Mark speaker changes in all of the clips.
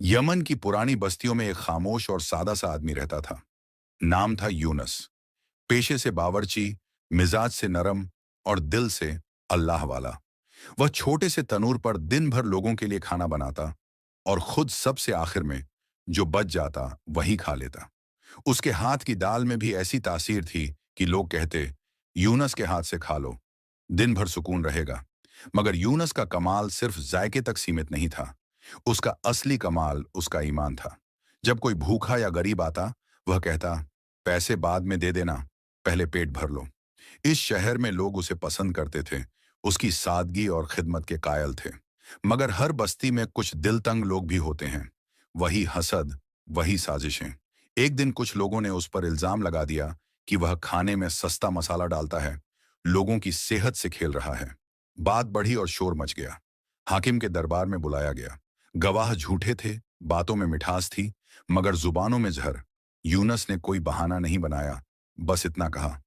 Speaker 1: Yemen की पुरानी बस्तियों में एक खामोश और सादा सा आदमी रहता था। नाम था यूनस। पेशे से बावर्ची, मिजाज से नरम और दिल से अल्लाह वाला। वह छोटे से तनूर पर दिन भर लोगों के लिए खाना बनाता और खुद सबसे आखिर में जो बच जाता वही खा लेता। उसके हाथ की दाल में भी ऐसी तासीर थी कि लोग कहते, यूनस के हाथ से खा लो, दिन भर सुकून रहेगा। मगर यूनस का कमाल सिर्फ जायके तक सीमित नहीं था। उसका असली कमाल उसका ईमान था। जब कोई भूखा या गरीब आता, वह कहता, पैसे बाद में दे देना, पहले पेट भर लो। इस शहर में लोग उसे पसंद करते थे। उसकी सादगी और खिदमत के कायल थे। मगर हर बस्ती में कुछ दिल तंग लोग भी होते हैं। वही हसद, वही साजिशें। एक दिन कुछ लोगों ने उस पर इल्जाम लगा दिया कि वह खाने में सस्ता मसाला डालता है, लोगों की सेहत से खेल रहा है। बात बढ़ी और शोर मच गया। हाकिम के दरबार में बुलाया गया। गवाह झूठे थे, बातों में मिठास थी, मगर जुबानों में जहर। यूनस ने कोई बहाना नहीं बनाया, बस इतना कहा,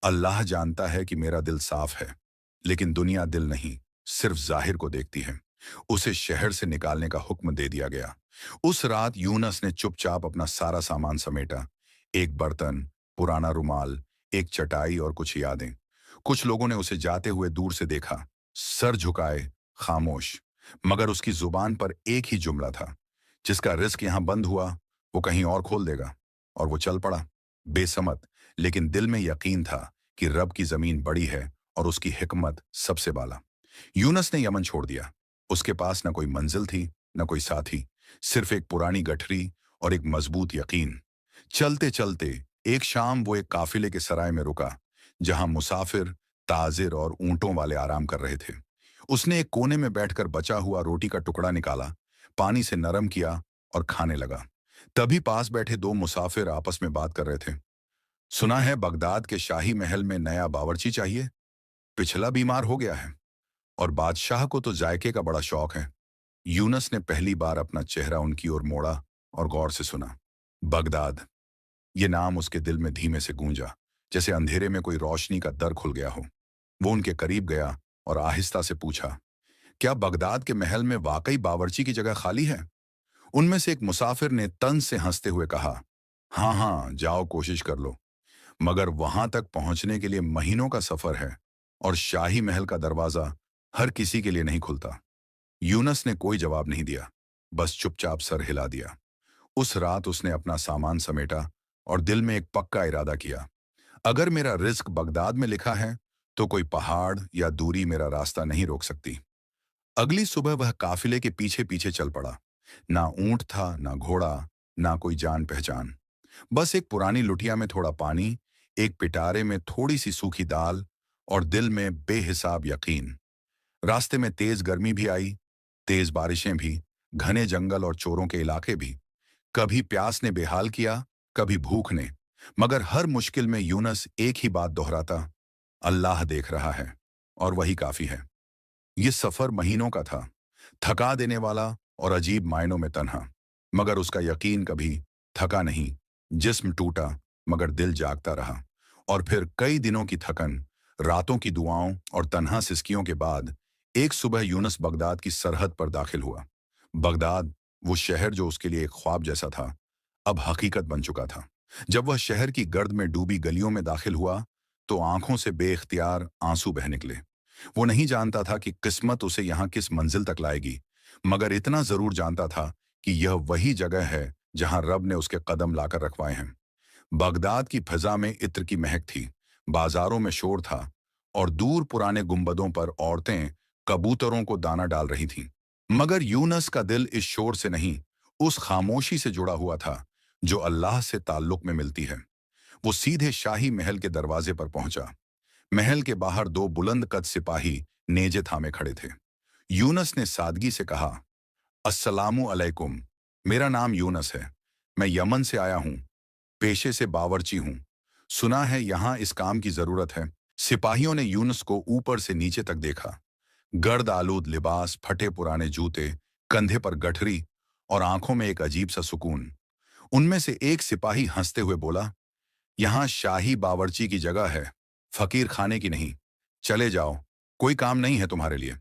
Speaker 1: अल्लाह जानता है कि मेरा दिल साफ है, लेकिन दुनिया दिल नहीं, सिर्फ जाहिर को देखती है। उसे शहर से निकालने का हुक्म दे दिया गया। उस रात यूनस ने चुपचाप अपना सारा सामान समेटा। एक बर्तन, पुराना रुमाल, एक चटाई और कुछ यादें। कुछ लोगों ने उसे जाते हुए दूर से देखा, सर झुकाए, खामोश। मगर उसकी जुबान पर एक ही जुमला था, जिसका रिस्क यहां बंद हुआ, वो कहीं और खोल देगा। और वो चल पड़ा, बेसमत, लेकिन दिल में यकीन था कि रब की जमीन बड़ी है और उसकी हिकमत सबसे बाला। यूनस ने यमन छोड़ दिया। उसके पास न कोई मंजिल थी, न कोई साथी, सिर्फ एक पुरानी गठरी और एक मजबूत यकीन। चलते चलते एक शाम वो एक काफिले के सराय में रुका, जहां मुसाफिर, ताजिर और ऊंटों वाले आराम कर रहे थे। उसने एक कोने में बैठकर बचा हुआ रोटी का टुकड़ा निकाला, पानी से नरम किया और खाने लगा। तभी पास बैठे दो मुसाफिर आपस में बात कर रहे थे। सुना है बगदाद के शाही महल में नया बावर्ची चाहिए, पिछला बीमार हो गया है, और बादशाह को तो जायके का बड़ा शौक है। यूनस ने पहली बार अपना चेहरा उनकी ओर मोड़ा और गौर से सुना। बगदाद, ये नाम उसके दिल में धीमे से गूंजा, जैसे अंधेरे में कोई रोशनी का दर खुल गया हो। वो उनके करीब गया और आहिस्ता से पूछा, क्या बगदाद के महल में वाकई बावर्ची की जगह खाली है? उनमें से एक मुसाफिर ने तंज से हंसते हुए कहा, हाँ हाँ, जाओ कोशिश कर लो, मगर वहां तक पहुंचने के लिए महीनों का सफर है, और शाही महल का दरवाजा हर किसी के लिए नहीं खुलता। यूनस ने कोई जवाब नहीं दिया, बस चुपचाप सर हिला दिया। उस रात उसने अपना सामान समेटा और दिल में एक पक्का इरादा किया, अगर मेरा रिस्क बगदाद में लिखा है, तो कोई पहाड़ या दूरी मेरा रास्ता नहीं रोक सकती। अगली सुबह वह काफिले के पीछे पीछे चल पड़ा। ना ऊंट था, ना घोड़ा, ना कोई जान पहचान। बस एक पुरानी लुटिया में थोड़ा पानी, एक पिटारे में थोड़ी सी सूखी दाल और दिल में बेहिसाब यकीन। रास्ते में तेज गर्मी भी आई, तेज बारिशें भी, घने जंगल और चोरों के इलाके भी। कभी प्यास ने बेहाल किया, कभी भूख ने, मगर हर मुश्किल में यूनस एक ही बात दोहराता, अल्लाह देख रहा है, और वही काफी है। ये सफर महीनों का था, थका देने वाला और अजीब मायनों में तन्हा। मगर उसका यकीन कभी थका नहीं। जिस्म टूटा, मगर दिल जागता रहा। और फिर कई दिनों की थकन, रातों की दुआओं और तन्हा सिसकियों के बाद एक सुबह यूनस बगदाद की सरहद पर दाखिल हुआ। बगदाद, वो शहर जो उसके लिए एक ख्वाब जैसा था, अब हकीकत बन चुका था। जब वह शहर की गर्द में डूबी गलियों में दाखिल हुआ, तो आंखों से बेइख्तियार आंसू बह निकले। वो नहीं जानता था कि किस्मत उसे यहाँ किस मंजिल तक लाएगी, मगर इतना जरूर जानता था कि यह वही जगह है जहां रब ने उसके कदम लाकर रखवाए हैं। बगदाद की फिजा में इत्र की महक थी, बाजारों में शोर था, और दूर पुराने गुंबदों पर औरतें कबूतरों को दाना डाल रही थीं। मगर यूनस का दिल इस शोर से नहीं, उस खामोशी से जुड़ा हुआ था जो अल्लाह से ताल्लुक में मिलती है। वो सीधे शाही महल के दरवाजे पर पहुंचा। महल के बाहर दो बुलंद कद सिपाही नेजे थामे खड़े थे। यूनस ने सादगी से कहा, अस्सलामु अलैकुम, मेरा नाम यूनस है, मैं यमन से आया हूं, पेशे से बावर्ची हूं। सुना है यहां इस काम की जरूरत है। सिपाहियों ने यूनस को ऊपर से नीचे तक देखा। गर्द आलूद लिबास, फटे पुराने जूते, कंधे पर गठरी और आंखों में एक अजीब सा सुकून। उनमें से एक सिपाही हंसते हुए बोला, यहां शाही बावर्ची की जगह है, फकीर खाने की नहीं। चले जाओ, कोई काम नहीं है तुम्हारे लिए।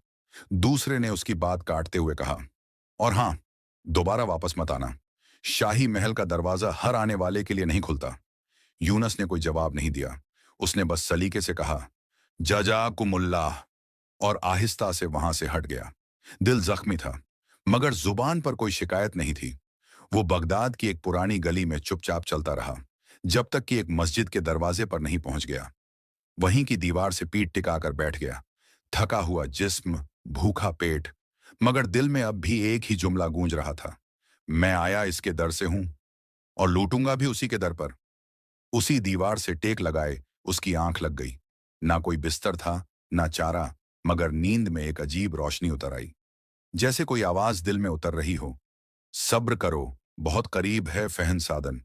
Speaker 1: दूसरे ने उसकी बात काटते हुए कहा, और हां, दोबारा वापस मत आना। शाही महल का दरवाजा हर आने वाले के लिए नहीं खुलता। यूनस ने कोई जवाब नहीं दिया। उसने बस सलीके से कहा, जज़ाकुमुल्लाह, और आहिस्ता से वहां से हट गया। दिल जख्मी था, मगर जुबान पर कोई शिकायत नहीं थी। वो बगदाद की एक पुरानी गली में चुपचाप चलता रहा, जब तक कि एक मस्जिद के दरवाजे पर नहीं पहुंच गया। वहीं की दीवार से पीठ टिकाकर बैठ गया, थका हुआ जिस्म, भूखा पेट, मगर दिल में अब भी एक ही जुमला गूंज रहा था, मैं आया इसके दर से हूं और लूटूंगा भी उसी के दर पर। उसी दीवार से टेक लगाए उसकी आंख लग गई। ना कोई बिस्तर था, ना चारा, मगर नींद में एक अजीब रोशनी उतर आई, जैसे कोई आवाज दिल में उतर रही हो, सब्र करो, बहुत करीब है फहन साधन।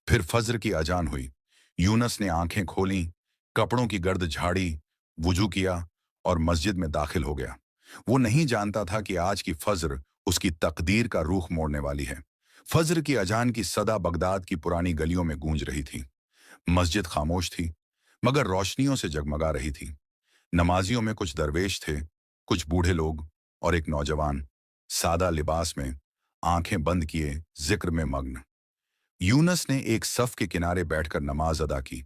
Speaker 1: फिर फज्र की अजान हुई। यूनस ने आंखें खोलीं, कपड़ों की गर्द झाड़ी, वुजू किया और मस्जिद में दाखिल हो गया। वो नहीं जानता था कि आज की फज्र उसकी तकदीर का रुख मोड़ने वाली है। फज्र की अजान की सदा बगदाद की पुरानी गलियों में गूंज रही थी। मस्जिद खामोश थी, मगर रोशनियों से जगमगा रही थी। नमाजियों में कुछ दरवेश थे, कुछ बूढ़े लोग और एक नौजवान, सादा लिबास में, आंखें बंद किए, जिक्र में मग्न। यूनस ने एक सफ के किनारे बैठकर नमाज अदा की।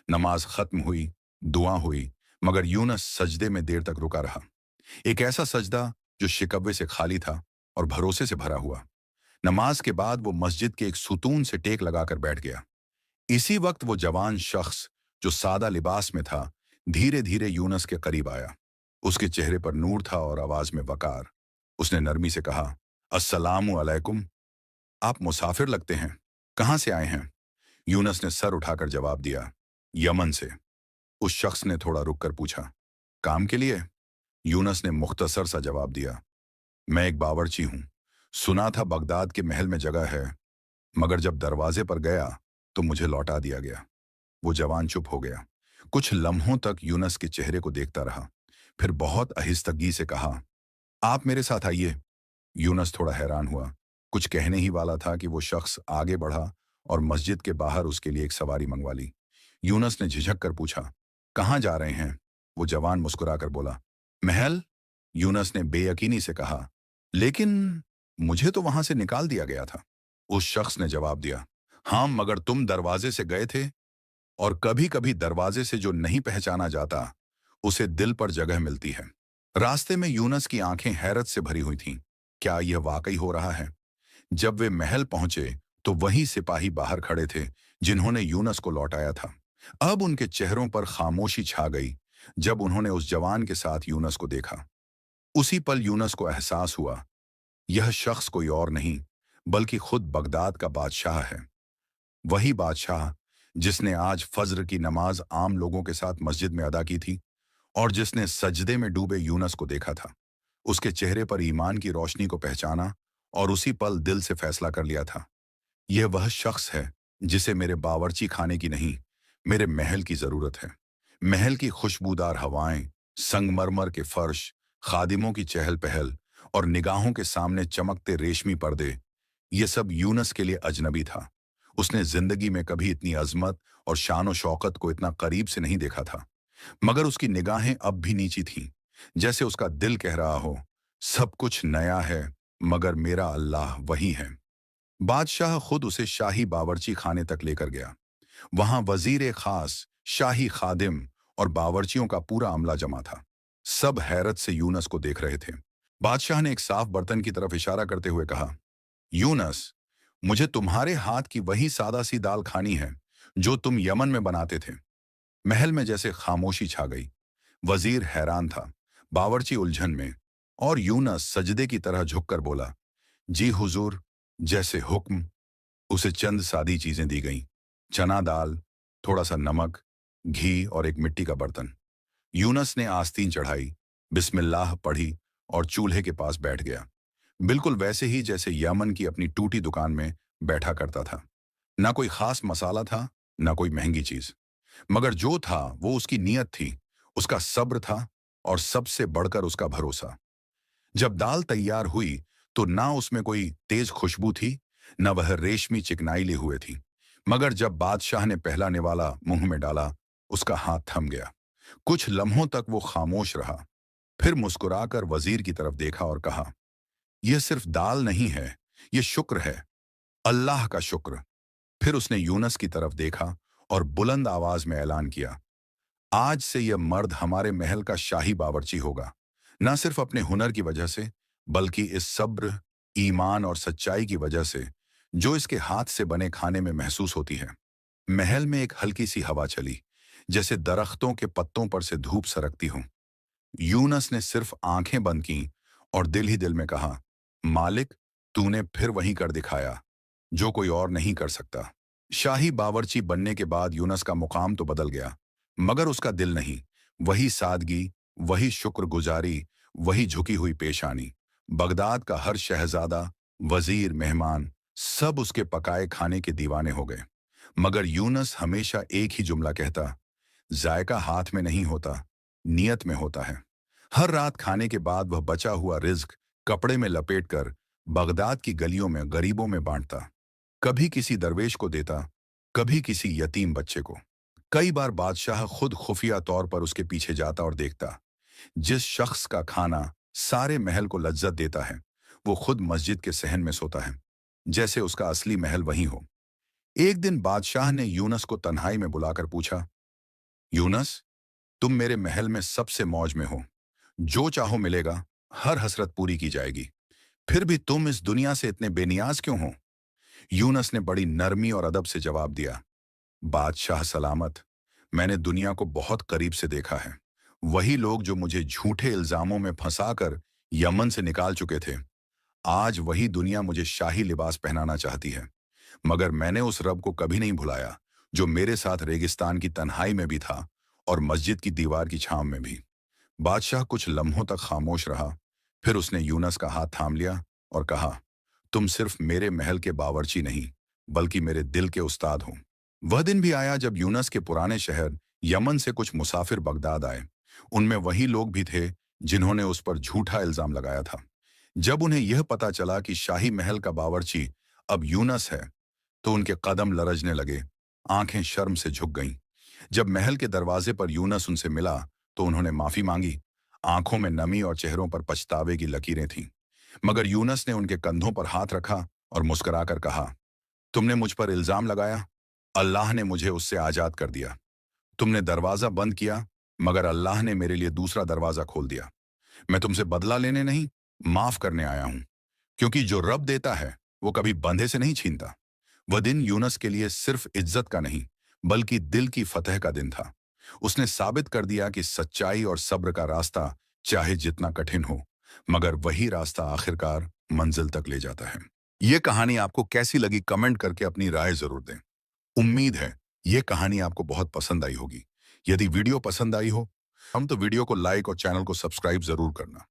Speaker 1: नमाज खत्म हुई, दुआ हुई, मगर यूनस सजदे में देर तक रुका रहा। एक ऐसा सजदा जो शिकवे से खाली था और भरोसे से भरा हुआ। नमाज के बाद वो मस्जिद के एक सुतून से टेक लगाकर बैठ गया। इसी वक्त वो जवान शख्स जो सादा लिबास में था, धीरे धीरे यूनस के करीब आया। उसके चेहरे पर नूर था और आवाज में वकार। उसने नरमी से कहा, अस्सलामु अलैकुम। आप मुसाफिर लगते हैं, कहाँ से आए हैं? यूनस ने सर उठाकर जवाब दिया, यमन से। उस शख्स ने थोड़ा रुक कर पूछा, काम के लिए? यूनस ने मुख्तसर सा जवाब दिया, मैं एक बावर्ची हूं। सुना था बगदाद के महल में जगह है, मगर जब दरवाजे पर गया तो मुझे लौटा दिया गया। वो जवान चुप हो गया। कुछ लम्हों तक यूनस के चेहरे को देखता रहा, फिर बहुत आहिस्तगी से कहा, आप मेरे साथ आइए। यूनस थोड़ा हैरान हुआ। कुछ कहने ही वाला था कि वो शख्स आगे बढ़ा और मस्जिद के बाहर उसके लिए एक सवारी मंगवा ली। यूनस ने झिझक कर पूछा, कहाँ जा रहे हैं? वो जवान मुस्कुराकर बोला, महल। यूनस ने बेयकीनी से कहा, लेकिन मुझे तो वहां से निकाल दिया गया था। उस शख्स ने जवाब दिया, हाँ, मगर तुम दरवाजे से गए थे, और कभी कभी दरवाजे से जो नहीं पहचाना जाता उसे दिल पर जगह मिलती है। रास्ते में यूनस की आंखें हैरत से भरी हुई थीं। क्या यह वाकई हो रहा है? जब वे महल पहुंचे तो वही सिपाही बाहर खड़े थे जिन्होंने यूनस को लौटाया था। अब उनके चेहरों पर खामोशी छा गई जब उन्होंने उस जवान के साथ यूनस को देखा। उसी पल यूनस को एहसास हुआ, यह शख्स कोई और नहीं बल्कि खुद बगदाद का बादशाह है। वही बादशाह जिसने आज फज्र की नमाज आम लोगों के साथ मस्जिद में अदा की थी और जिसने सजदे में डूबे यूनस को देखा था। उसके चेहरे पर ईमान की रोशनी को पहचाना और उसी पल दिल से फैसला कर लिया था, यह वह शख्स है जिसे मेरे बावर्ची खाने की नहीं, मेरे महल की जरूरत है। महल की खुशबूदार हवाएं, संगमरमर के फर्श, खादिमों की चहल पहल और निगाहों के सामने चमकते रेशमी पर्दे, ये सब यूनस के लिए अजनबी था। उसने जिंदगी में कभी इतनी अजमत और शान और शौकत को इतना करीब से नहीं देखा था, मगर उसकी निगाहें अब भी नीची थीं, जैसे उसका दिल कह रहा हो, सब कुछ नया है मगर मेरा अल्लाह वही है। बादशाह खुद उसे शाही बावर्ची खाने तक लेकर गया। वहां वजीर खास, शाही खादिम और बावर्चियों का पूरा अमला जमा था। सब हैरत से यूनस को देख रहे थे। बादशाह ने एक साफ बर्तन की तरफ इशारा करते हुए कहा, यूनस, मुझे तुम्हारे हाथ की वही सादा सी दाल खानी है जो तुम यमन में बनाते थे। महल में जैसे खामोशी छा गई। वजीर हैरान था, बावर्ची उलझन में, और यूनस सजदे की तरह झुककर बोला, जी हुजूर, जैसे हुक्म। उसे चंद सादी चीजें दी गईं, चना दाल, थोड़ा सा नमक, घी और एक मिट्टी का बर्तन। यूनस ने आस्तीन चढ़ाई, बिस्मिल्लाह पढ़ी और चूल्हे के पास बैठ गया, बिल्कुल वैसे ही जैसे यमन की अपनी टूटी दुकान में बैठा करता था। ना कोई खास मसाला था, ना कोई महंगी चीज, मगर जो था वो उसकी नीयत थी, उसका सब्र था और सबसे बढ़कर उसका भरोसा। जब दाल तैयार हुई तो ना उसमें कोई तेज खुशबू थी, न वह रेशमी चिकनाई ली हुए थी, मगर जब बादशाह ने पहला निवाला मुंह में डाला, उसका हाथ थम गया। कुछ लम्हों तक वो खामोश रहा, फिर मुस्कुराकर वजीर की तरफ देखा और कहा, यह सिर्फ दाल नहीं है, ये शुक्र है, अल्लाह का शुक्र। फिर उसने यूनस की तरफ देखा और बुलंद आवाज में ऐलान किया, आज से यह मर्द हमारे महल का शाही बावर्ची होगा, न सिर्फ अपने हुनर की वजह से, बल्कि इस सब्र, ईमान और सच्चाई की वजह से जो इसके हाथ से बने खाने में महसूस होती है। महल में एक हल्की सी हवा चली, जैसे दरख्तों के पत्तों पर से धूप सरकती हो। यूनस ने सिर्फ आंखें बंद की और दिल ही दिल में कहा, मालिक, तूने फिर वही कर दिखाया जो कोई और नहीं कर सकता। शाही बावर्ची बनने के बाद यूनस का मुकाम तो बदल गया, मगर उसका दिल नहीं। वही सादगी, वही शुक्रगुजारी, वही झुकी हुई पेशानी। बगदाद का हर शहजादा, वजीर, मेहमान सब उसके पकाए खाने के दीवाने हो गए। मगर यूनस हमेशा एक ही जुमला कहता, जायका हाथ में नहीं होता, नियत में होता है। हर रात खाने के बाद वह बचा हुआ रिज्क कपड़े में लपेटकर बगदाद की गलियों में गरीबों में बांटता। कभी किसी दरवेश को देता, कभी किसी यतीम बच्चे को। कई बार बादशाह खुद खुफिया तौर पर उसके पीछे जाता और देखता। जिस शख्स का खाना सारे महल को लज्जत देता है, वो खुद मस्जिद के सहन में सोता है, जैसे उसका असली महल वही हो। एक दिन बादशाह ने यूनस को तन्हाई में बुलाकर पूछा, यूनस, तुम मेरे महल में सबसे मौज में हो, जो चाहो मिलेगा, हर हसरत पूरी की जाएगी, फिर भी तुम इस दुनिया से इतने बेनियाज क्यों हो? यूनस ने बड़ी नरमी और अदब से जवाब दिया, बादशाह सलामत, मैंने दुनिया को बहुत करीब से देखा है। वही लोग जो मुझे झूठे इल्जामों में फंसाकर यमन से निकाल चुके थे, आज वही दुनिया मुझे शाही लिबास पहनाना चाहती है। मगर मैंने उस रब को कभी नहीं भुलाया जो मेरे साथ रेगिस्तान की तन्हाई में भी था और मस्जिद की दीवार की छांव में भी। बादशाह कुछ लम्हों तक खामोश रहा, फिर उसने यूनस का हाथ थाम लिया और कहा, तुम सिर्फ मेरे महल के बावर्ची नहीं, बल्कि मेरे दिल के उस्ताद हो। वह दिन भी आया जब यूनस के पुराने शहर यमन से कुछ मुसाफिर बगदाद आए। उनमें वही लोग भी थे जिन्होंने उस पर झूठा इल्जाम लगाया था। जब उन्हें यह पता चला कि शाही महल का बावर्ची अब यूनस है, तो उनके कदम लरजने लगे, आंखें शर्म से झुक गईं। जब महल के दरवाजे पर यूनस उनसे मिला, तो उन्होंने माफी मांगी। आंखों में नमी और चेहरों पर पछतावे की लकीरें थीं। मगर यूनस ने उनके कंधों पर हाथ रखा और मुस्कुराकर कहा, तुमने मुझ पर इल्जाम लगाया, अल्लाह ने मुझे उससे आजाद कर दिया। तुमने दरवाजा बंद किया, मगर अल्लाह ने मेरे लिए दूसरा दरवाजा खोल दिया। मैं तुमसे बदला लेने नहीं, माफ करने आया हूं, क्योंकि जो रब देता है वो कभी बंधे से नहीं छीनता। वह दिन यूनस के लिए सिर्फ इज्जत का नहीं, बल्कि दिल की फतह का दिन था। उसने साबित कर दिया कि सच्चाई और सब्र का रास्ता चाहे जितना कठिन हो, मगर वही रास्ता आखिरकार मंजिल तक ले जाता है। ये कहानी आपको कैसी लगी, कमेंट करके अपनी राय जरूर दें। उम्मीद है ये कहानी आपको बहुत पसंद आई होगी। यदि वीडियो पसंद आई हो, हम तो वीडियो को लाइक और चैनल को सब्सक्राइब जरूर करना।